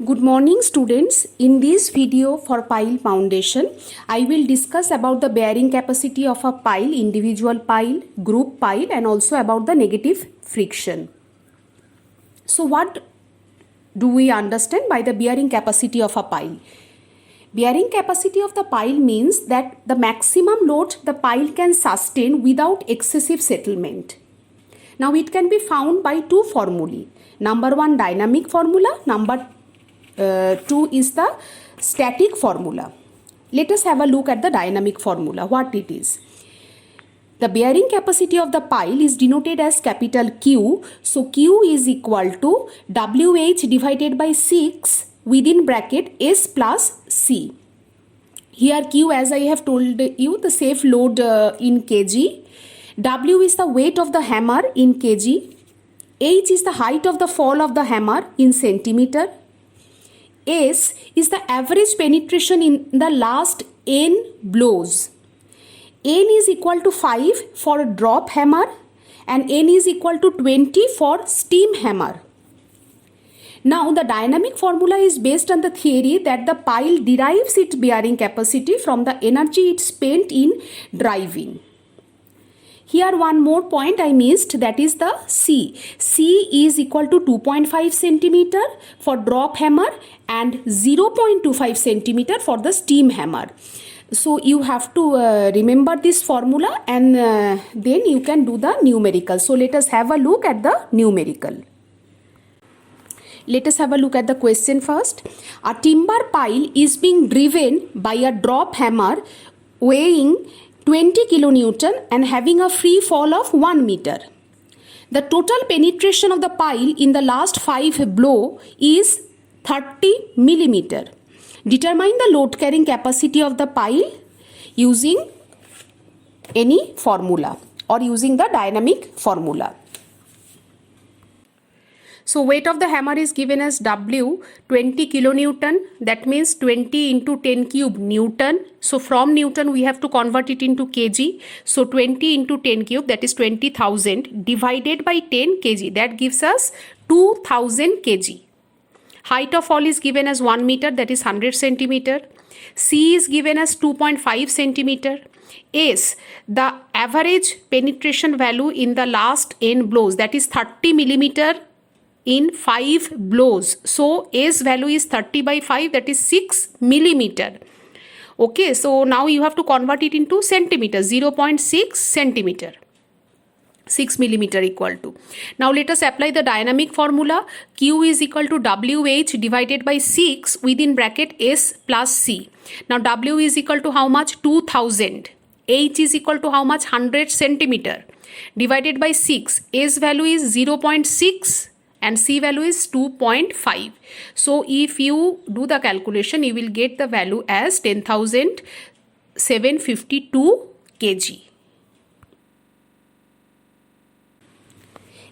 Good morning students. In this video for pile foundation, I will discuss about the bearing capacity of a pile, individual pile, group pile and also about the negative friction. So what do we understand by the bearing capacity of a pile? Bearing capacity of the pile means that the maximum load the pile can sustain without excessive settlement. Now it can be found by two formulae. Number one, dynamic formula. Number two is the static formula. Let us have a look at the dynamic formula, what it is. The bearing capacity of the pile is denoted as capital Q. So Q is equal to WH divided by 6 within bracket S plus C. Here Q, as I have told you, the safe load in kg. W is the weight of the hammer in kg. H is the height of the fall of the hammer in centimeter. S is the average penetration in the last n blows. N is equal to 5 for drop hammer and N is equal to 20 for steam hammer. Now the dynamic formula is based on the theory that the pile derives its bearing capacity from the energy it spent in driving. Here one more point I missed, that is the C. C is equal to 2.5 centimeter for drop hammer and 0.25 centimeter for the steam hammer. So you have to remember this formula and then you can do the numerical. So let us have a look at the numerical. Let us have a look at the question first. A timber pile is being driven by a drop hammer weighing 20 kilonewton and having a free fall of 1 meter. The total penetration of the pile in the last 5 blow is 30 millimeter. Determine the load carrying capacity of the pile using any formula or using the dynamic formula. So weight of the hammer is given as W, 20 kilonewton, that means 20 into 10 cube Newton. So from Newton we have to convert it into kg. So 20 into 10 cube, that is 20,000 divided by 10 kg, that gives us 2000 kg. Height of fall is given as 1 meter, that is 100 centimeter. C is given as 2.5 centimeter. S, the average penetration value in the last n blows, that is 30 millimeter in 5 blows. So S value is 30 by 5, that is 6 millimeter. Okay, so now you have to convert it into centimeter, 0.6 centimeter. 6 millimeter equal to. Now let us apply the dynamic formula. Q is equal to WH divided by 6 within bracket S plus C. Now W is equal to how much? 2000. H is equal to how much? 100 centimeter. Divided by 6. S value is 0.6 and C value is 2.5. So if you do the calculation, you will get the value as 10,752 kg.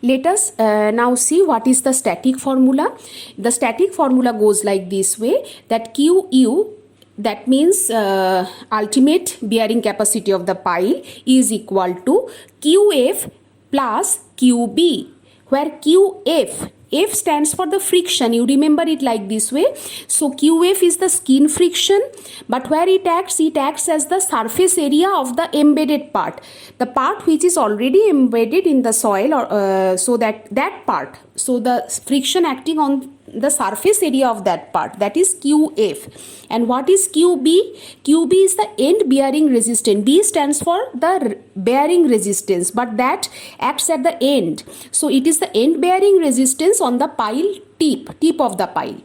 Let us now see what is the static formula. The static formula goes like this way, that QU, that means ultimate bearing capacity of the pile, is equal to QF plus QB, where QF, F stands for the friction. You remember it like this way. So QF is the skin friction, but where it acts as the surface area of the embedded part, the part which is already embedded in the soil, or so that part. So the friction acting on the surface area of that part, that is QF. And what is QB? QB is the end bearing resistance. B stands for the bearing resistance, but that acts at the end. So it is the end bearing resistance on the pile tip of the pile.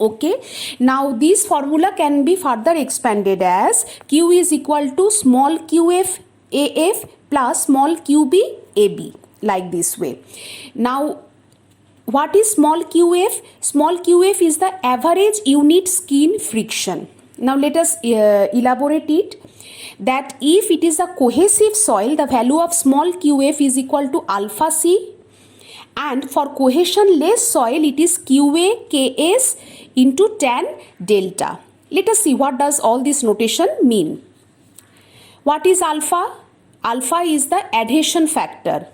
Okay, now this formula can be further expanded as Q is equal to small qf AF plus small qb AB, like this way. Now what is small qf? Small qf is the average unit skin friction. Now let us elaborate it, that if it is a cohesive soil, the value of small qf is equal to alpha c, and for cohesion-less soil it is QA KS into tan delta. Let us see what does all this notation mean. What is alpha? Alpha is the adhesion factor.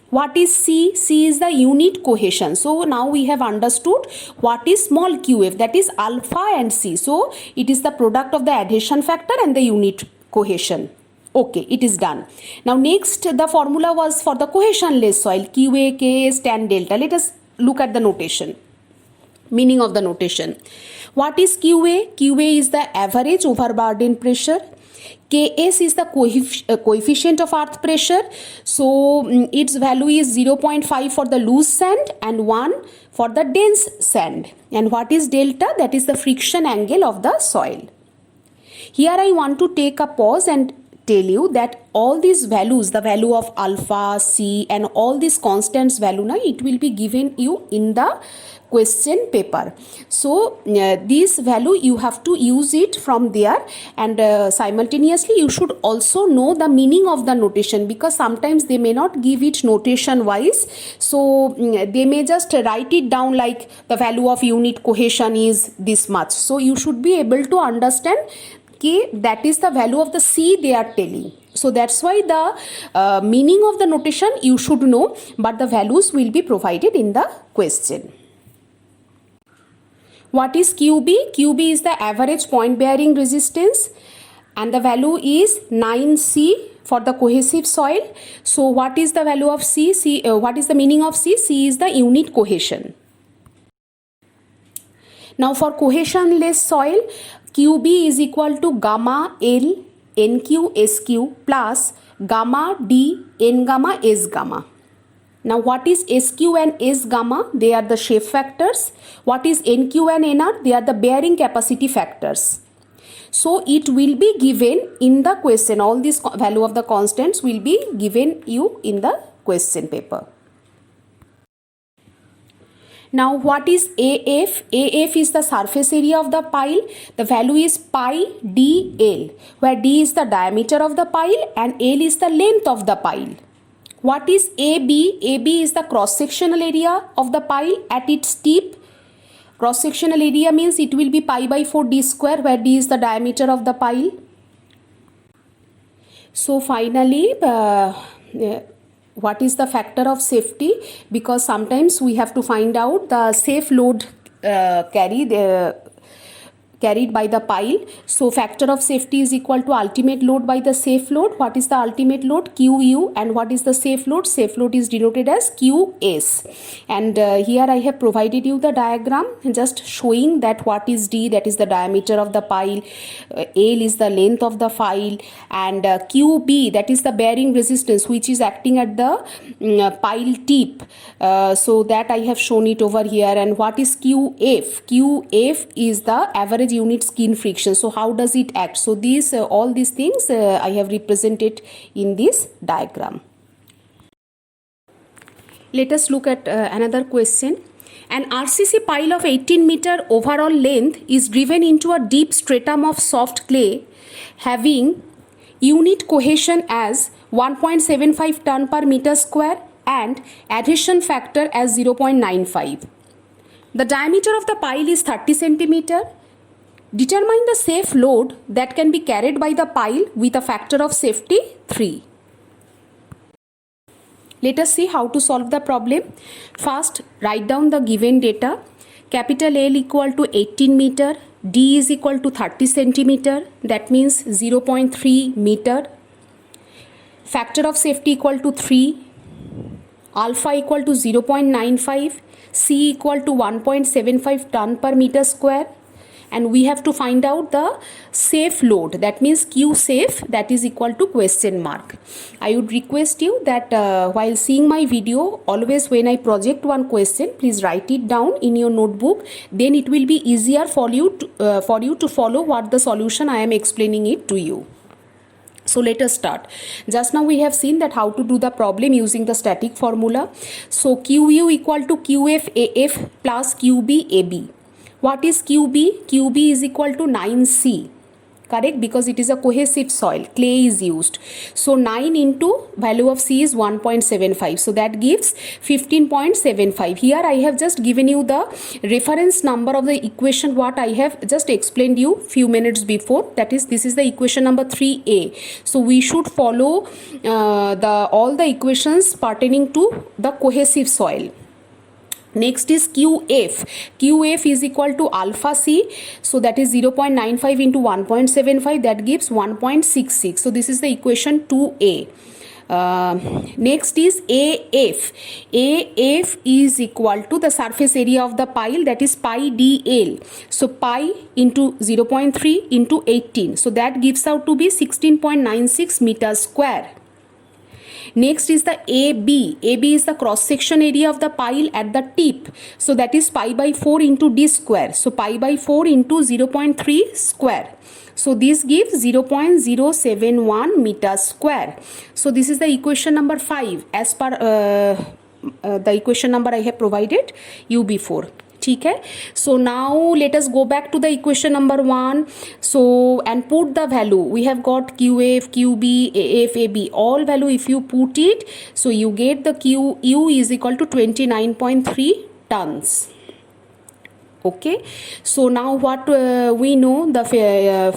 What is C? C is the unit cohesion. So now we have understood what is small qf, that is alpha and C. So it is the product of the adhesion factor and the unit cohesion. Okay, it is done. Now next, the formula was for the cohesionless soil, QA, KS, tan delta. Let us look at the notation, meaning of the notation. What is QA? QA is the average overburden pressure. Ks is the coefficient of earth pressure. So its value is 0.5 for the loose sand and 1 for the dense sand. And what is delta? That is the friction angle of the soil. Here I want to take a pause and tell you that all these values, the value of alpha, C and all these constants value, now it will be given you in the question paper. So this value you have to use it from there, and simultaneously you should also know the meaning of the notation, because sometimes they may not give it notation wise. So they may just write it down like the value of unit cohesion is this much. So you should be able to understand that is the value of the C they are telling. So that's why the meaning of the notation you should know, but the values will be provided in the question. What is QB? QB is the average point bearing resistance, and the value is 9C for the cohesive soil. So what is the value of C? What is the meaning of C? C is the unit cohesion. Now for cohesionless soil, QB is equal to gamma L NQ SQ plus gamma D N gamma S gamma. Now what is SQ and S gamma? They are the shape factors. What is NQ and NR? They are the bearing capacity factors. So it will be given in the question. All these value of the constants will be given you in the question paper. Now what is AF? AF is the surface area of the pile. The value is pi dl, where d is the diameter of the pile and l is the length of the pile. What is AB? AB is the cross-sectional area of the pile at its tip. Cross-sectional area means it will be pi by 4 d square, where d is the diameter of the pile. So finally, what is the factor of safety? Because sometimes we have to find out the safe load carried by the pile. So factor of safety is equal to ultimate load by the safe load. What is the ultimate load? QU. And what is the safe load? Safe load is denoted as QS. And here I have provided you the diagram just showing that what is D, that is the diameter of the pile, L is the length of the pile, and QB, that is the bearing resistance which is acting at the pile tip. So that I have shown it over here. And what is QF? QF is the average unit skin friction. So how does it act? So these all these things I have represented in this diagram. Let us look at another question. An RCC pile of 18 meter overall length is driven into a deep stratum of soft clay having unit cohesion as 1.75 ton per meter square and adhesion factor as 0.95. The diameter of the pile is 30 centimeter. Determine the safe load that can be carried by the pile with a factor of safety 3. Let us see how to solve the problem. First, write down the given data. Capital L equal to 18 meter, D is equal to 30 centimeter, that means 0.3 meter. Factor of safety equal to 3, alpha equal to 0.95, C equal to 1.75 ton per meter square. And we have to find out the safe load, that means Q safe, that is equal to question mark. I would request you that while seeing my video, always when I project one question, please write it down in your notebook. Then it will be easier for you to follow what the solution I am explaining it to you. So let us start. Just now we have seen that how to do the problem using the static formula. So QU equal to QF AF plus QB AB. What is QB? QB is equal to 9C. correct, because it is a cohesive soil, clay is used. So 9 into value of C is 1.75, so that gives 15.75. Here I have just given you the reference number of the equation what I have just explained you few minutes before, that is, this is the equation number 3a. So we should follow all the equations pertaining to the cohesive soil. Next is QF. QF is equal to alpha C. So that is 0.95 into 1.75. That gives 1.66. So this is the equation 2A. Next is AF. AF is equal to the surface area of the pile, that is pi dl. So pi into 0.3 into 18. So that gives out to be 16.96 meters square. Next is the AB. AB is the cross section area of the pile at the tip. So that is pi by 4 into d square. So pi by 4 into 0.3 square. So this gives 0.071 meters square. So this is the equation number 5 as per the equation number I have provided you before. Okay, so now let us go back to the equation number 1. So and put the value. We have got QF, QB, AF, AB, all value if you put it, so you get the QU is equal to 29.3 tons. Okay, so now what we know, the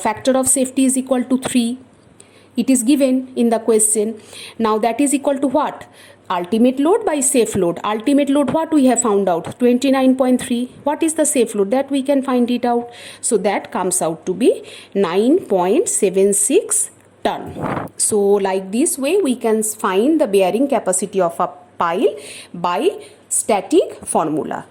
factor of safety is equal to 3. It is given in the question. Now that is equal to what? Ultimate load by safe load. Ultimate load, what we have found out? 29.3. What is the safe load? That we can find it out. So that comes out to be 9.76 ton. So like this way we can find the bearing capacity of a pile by static formula.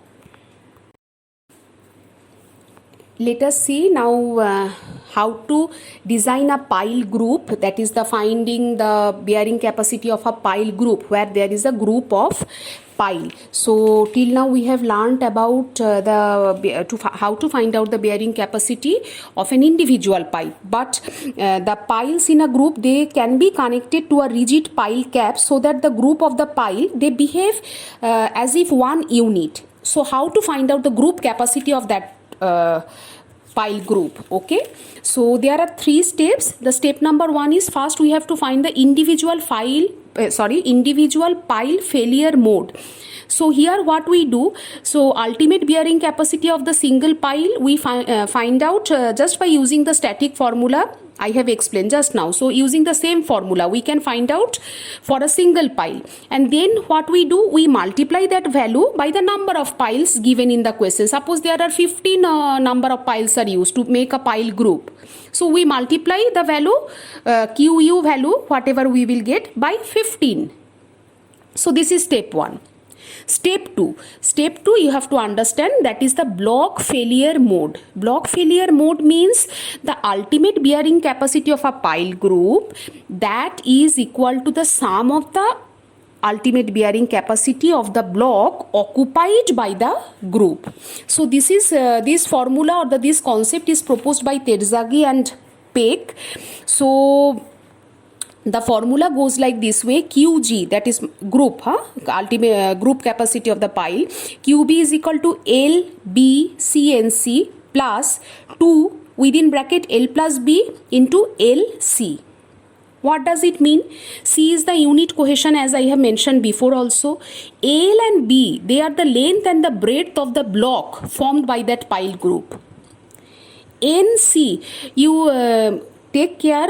Let us see now how to design a pile group, that is the finding the bearing capacity of a pile group where there is a group of pile. So till now we have learnt about how to find out the bearing capacity of an individual pile, but the piles in a group, they can be connected to a rigid pile cap so that the group of the pile, they behave as if one unit. So how to find out the group capacity of that pile group? Okay, so there are 3 steps. The step number 1 is, first we have to find the individual pile failure mode. So here what we do, so ultimate bearing capacity of the single pile we find out just by using the static formula I have explained just now. So using the same formula we can find out for a single pile, and then what we do, we multiply that value by the number of piles given in the question. Suppose there are 15 number of piles are used to make a pile group. So we multiply the value QU value whatever we will get by 15. So this is step 1. Step 2, you have to understand, that is the block failure mode. Block failure mode means the ultimate bearing capacity of a pile group, that is equal to the sum of the ultimate bearing capacity of the block occupied by the group. So this is this formula or this concept is proposed by Terzaghi and Peck. So the formula goes like this way: QG, that is group, ultimate group capacity of the pile. QB is equal to L, B, C and C plus 2 within bracket L plus B into LC. What does it mean? C is the unit cohesion, as I have mentioned before also. L and B, they are the length and the breadth of the block formed by that pile group. NC, you take care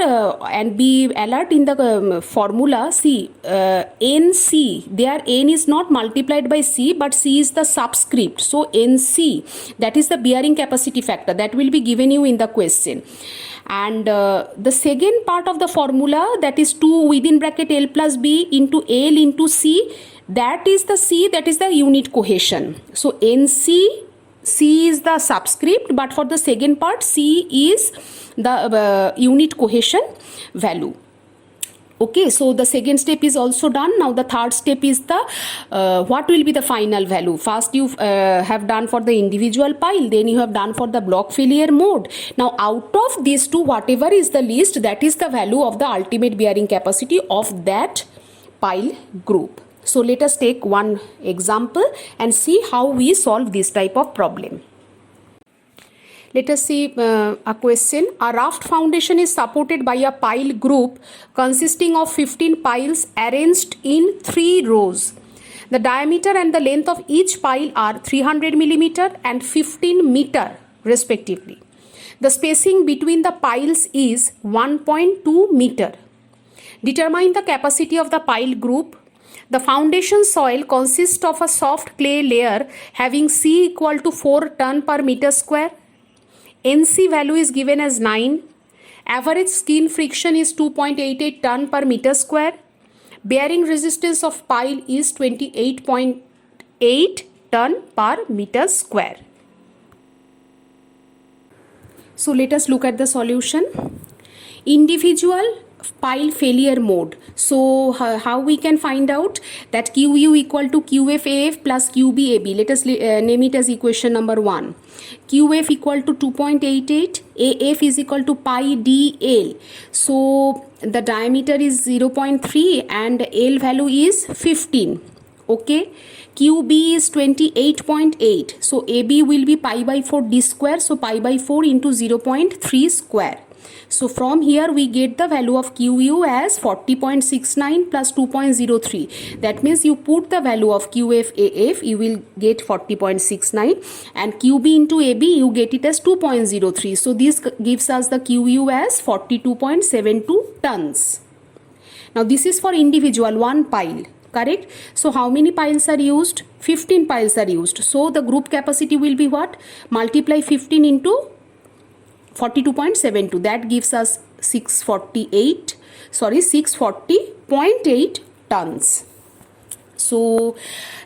and be alert in the formula. See, NC, there N is not multiplied by C, but C is the subscript. So NC, that is the bearing capacity factor, that will be given you in the question. And the second part of the formula, that is 2 within bracket L plus B into L into C, that is the C, that is the unit cohesion. So NC, C is the subscript, but for the second part C is the unit cohesion value. Okay, so the second step is also done. Now the third step is the what will be the final value. First you have done for the individual pile, then you have done for the block failure mode. Now out of these two, whatever is the least, that is the value of the ultimate bearing capacity of that pile group. So let us take one example and see how we solve this type of problem. Let us see a question. A raft foundation is supported by a pile group consisting of 15 piles arranged in 3 rows. The diameter and the length of each pile are 300 millimeter and 15 meter respectively. The spacing between the piles is 1.2 meter. Determine the capacity of the pile group. The foundation soil consists of a soft clay layer having C equal to 4 ton per meter square. NC value is given as 9. Average skin friction is 2.88 ton per meter square. Bearing resistance of pile is 28.8 ton per meter square. So let us look at the solution. Individual pile failure mode. So how we can find out that QU equal to QFAF plus QBAB. Let us name it as equation number 1. QF equal to 2.88, AF is equal to pi DL. So the diameter is 0.3 and L value is 15. Okay. QB is 28.8. So AB will be pi by 4 D square. So pi by 4 into 0.3 square. So from here we get the value of QU as 40.69 plus 2.03. That means you put the value of QFAF, you will get 40.69, and QB into AB you get it as 2.03. So this gives us the QU as 42.72 tons. Now this is for individual one pile. Correct? So how many piles are used? 15 piles are used. So the group capacity will be what? Multiply 15 into 42.72. That gives us 640.8 tons. So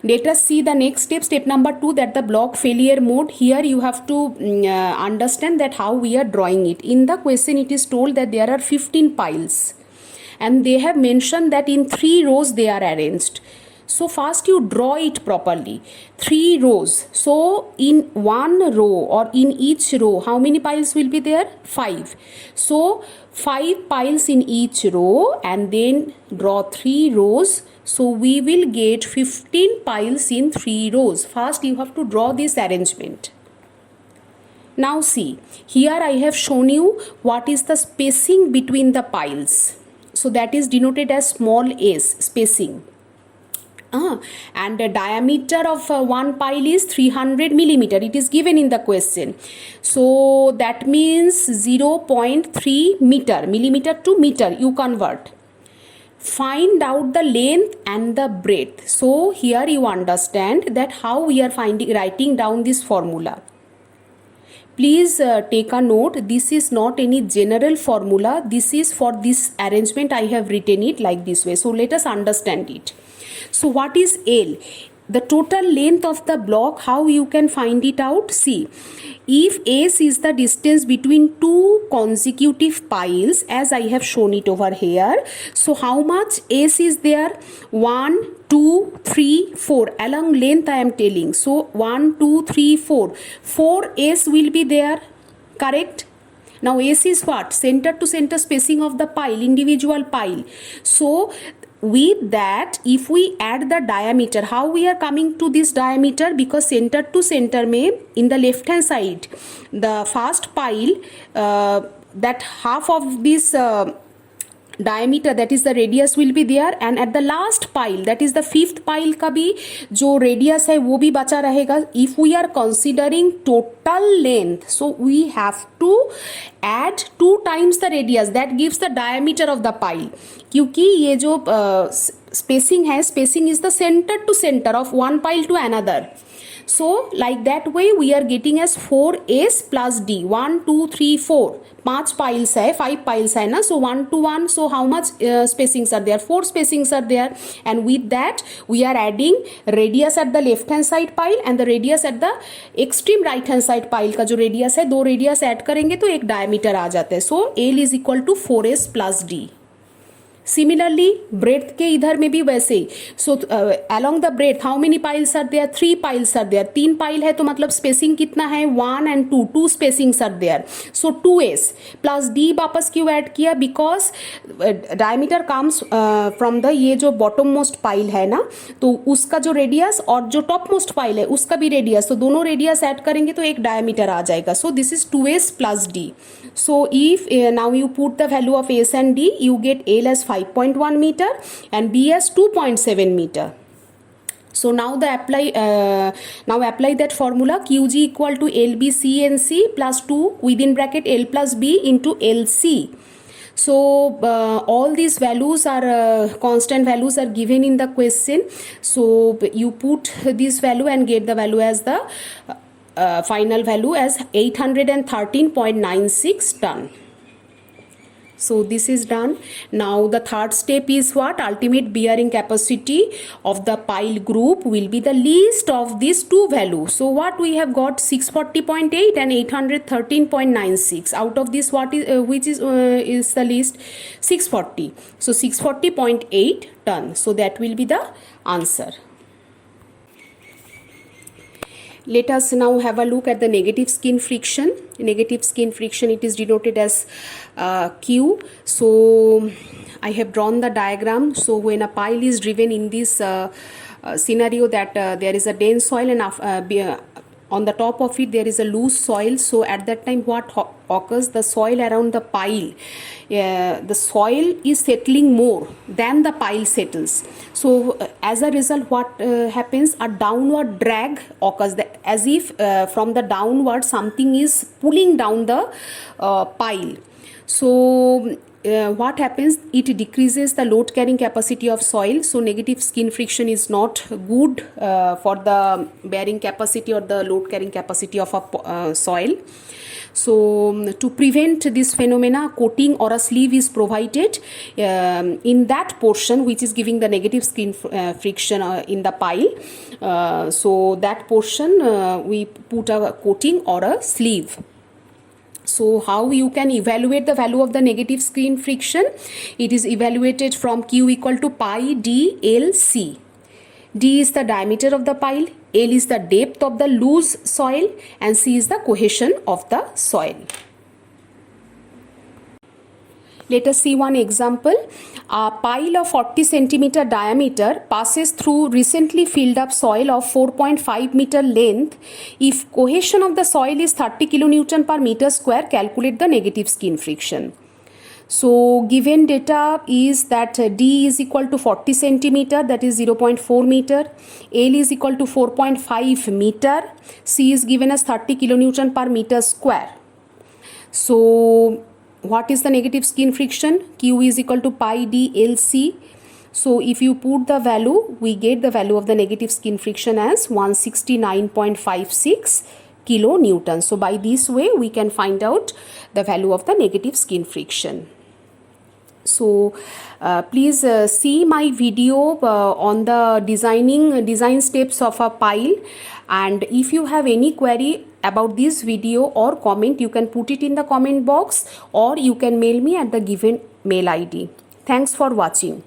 let us see the next step. Step number 2, that the block failure mode. Here you have to understand that how we are drawing it. In the question it is told that there are 15 piles. And they have mentioned that in 3 rows they are arranged. So first you draw it properly. 3 rows. So in one row or in each row, how many piles will be there? 5. So 5 piles in each row and then draw 3 rows. So we will get 15 piles in 3 rows. First you have to draw this arrangement. Now see, here I have shown you what is the spacing between the piles. So that is denoted as small s, spacing. And the diameter of one pile is 300 millimeter. It is given in the question. So that means 0.3 meter, millimeter to meter you convert. Find out the length and the breadth. So here you understand that how we are writing down this formula. Please take a note, this is not any general formula. This is for this arrangement I have written it like this way. So let us understand it. So what is L? The total length of the block, how you can find it out? See, if S is the distance between 2 consecutive piles, as I have shown it over here. So how much S is there? 1, 2, 3, 4. Along length I am telling. So 1, 2, 3, 4. 4 S will be there. Correct? Now S is what? Center to center spacing of the pile, individual pile. So with that, if we add the diameter, how we are coming to this diameter? Because center to center mein, in the left hand side, the first pile, that half of this diameter, that is the radius will be there, and at the last pile, that is the 5th pile का भी जो radius है वो भी बचा रहेगा. If we are considering total length, so we have to add 2 times the radius. That gives the diameter of the pile. क्योंकि ये जो spacing है, spacing is the center to center of one pile to another. So like that way we are getting as 4s plus d. 1, 2, 3, 4. 5 piles है, 5 piles है ना. So 1 to 1. So how much spacings are there? 4 spacings are there. And with that we are adding radius at the left hand side pile and the radius at the extreme right hand side pile का जो radius है, 2 radius add करेंगे तो एक diameter आ जाता है. So L is equal to 4s plus d. Similarly, breadth के इधर में भी वैसे ही. So along the breadth how many piles are there? 3 piles are there. 3 pile है तो मतलब spacing कितना है? 1 and 2. 2 spacings are there. So 2s plus d वापस क्यों ऐड किया? Because diameter comes from the ये जो bottom most pile है ना, तो उसका जो radius और जो top most pile है उसका भी radius, तो दोनों radius ऐड करेंगे तो एक diameter आ जाएगा. So this is 2s plus d. So if now you put the value of s and d, you get L as 5.1 meter and b as 2.7 meter. So now apply that formula qg equal to lb c and c plus 2 within bracket l plus b into lc. So all these values are constant values are given in the question. So you put this value and get the value as the final value as 813.96 ton. So this is done. Now the third step is what? Ultimate bearing capacity of the pile group will be the least of these two values. So what we have got? 640.8 and 813.96. Out of this, what is which is the least? 640. So 640.8 ton. So that will be the answer. Let us now have a look at the negative skin friction. Negative skin friction, it is denoted as Q. So I have drawn the diagram. So when a pile is driven in this scenario that there is a dense soil and on the top of it there is a loose soil. So at that time what occurs? The soil around the pile, the soil is settling more than the pile settles. So as a result what happens? A downward drag occurs, as if from the downward something is pulling down the pile. So what happens? It decreases the load carrying capacity of soil. So negative skin friction is not good for the bearing capacity or the load carrying capacity of a soil. So to prevent this phenomena, coating or a sleeve is provided in that portion which is giving the negative skin friction in the pile. So that portion we put a coating or a sleeve. So how you can evaluate the value of the negative skin friction? It is evaluated from Q equal to pi d L C. D is the diameter of the pile, L is the depth of the loose soil and C is the cohesion of the soil. Let us see one example. A pile of 40 centimeter diameter passes through recently filled up soil of 4.5 meter length. If cohesion of the soil is 30 kilonewton per meter square, calculate the negative skin friction. So given data is that D is equal to 40 centimeter, that is 0.4 meter, L is equal to 4.5 meter, C is given as 30 kilonewton per meter square. So what is the negative skin friction? Q is equal to pi d LC. So if you put the value, we get the value of the negative skin friction as 169.56 kilonewton. So by this way we can find out the value of the negative skin friction. So please see my video on the design steps of a pile, and if you have any query about this video or comment, you can put it in the comment box or you can mail me at the given mail ID. Thanks for watching.